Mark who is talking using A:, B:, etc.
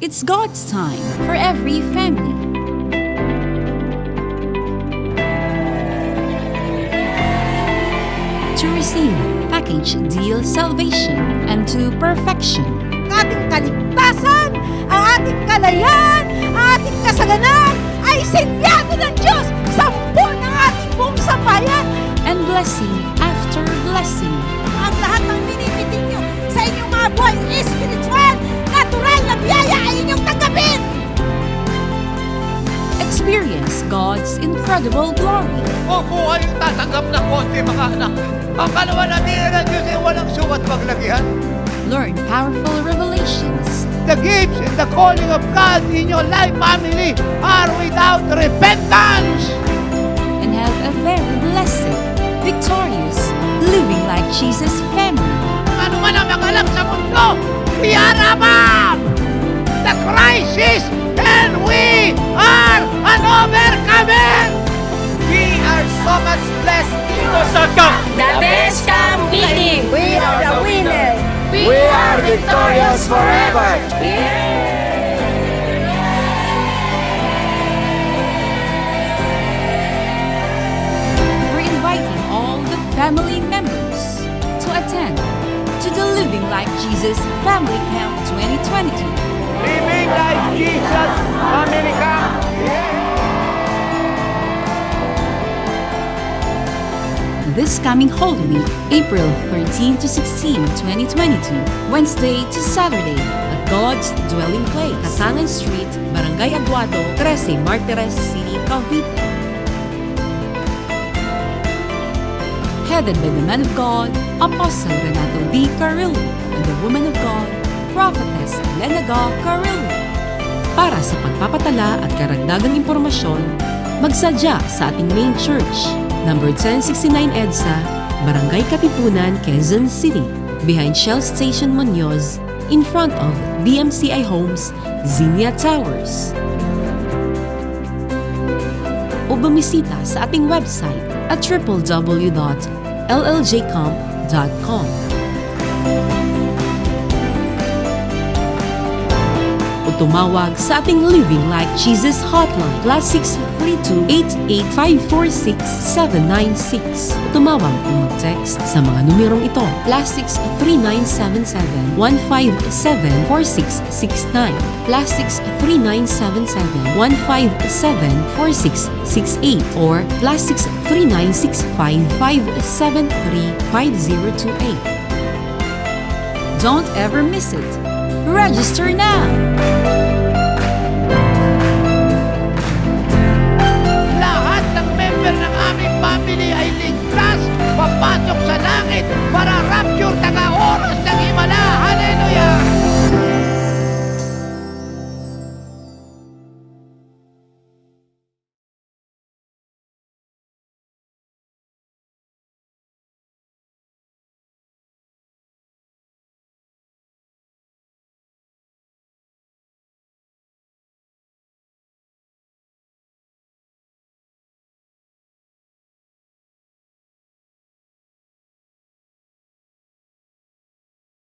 A: It's God's time for every family. To receive package deal salvation and to perfection.
B: Ang ating kaligtasan, ang ating kalayaan, ang ating kasaganan ay sinyado ng Diyos sa buong ng ating buong sambayan.
A: And blessing after blessing.
B: Ang lahat ng binibitin nyo sa inyong mga buhay spiritual, natural na biyaya ay inyong tanggapin.
A: Experience God's incredible glory.
C: O kung kayong tatanggap ng konti mga anak, ang kalawan natin ng Diyos ay walang sukat paglagihan.
A: Learn powerful revelations.
C: The gifts and the calling of God in your life family are without repentance.
A: And have a very blessed, victorious, living like Jesus family.
C: Ano man ang makalap sa mundo, we are above the crisis and we are an overcomer. We are so much blessed dito sa camp.
D: The best camp meeting.
B: We are the winners.
D: We are victorious forever.
A: We're inviting all the family members to attend to the Living Like Jesus Family Camp 2022.
C: Living like Jesus, America.
A: This coming Holy Week, April 13 to 16, 2022, Wednesday to Saturday, at God's Dwelling Place, Katangan Street, Barangay Aguado, 13 Martires City, Cavite. Headed by the man of God, Apostle Renato D. Carrillo, and the woman of God, Prophetess Lenaga Carrillo. Para sa pagpapatala at karagdagang impormasyon, magsadya sa ating main church, number 1069 EDSA, Barangay Katipunan, Quezon City, behind Shell Station Muñoz, in front of BMCI Homes, Zinnia Towers. O bumisita sa ating website at www.lljcamp.com. O tumawag sa ating Living Like Jesus hotline +632-88546-796. O tumawag o mag-text sa mga numerong ito +63977-157-4669, +63977-157-4668, or +63965-573-5028. Don't ever miss it. Register now!
C: Lahat ng member ng aming family ay ligtas papasok sa langit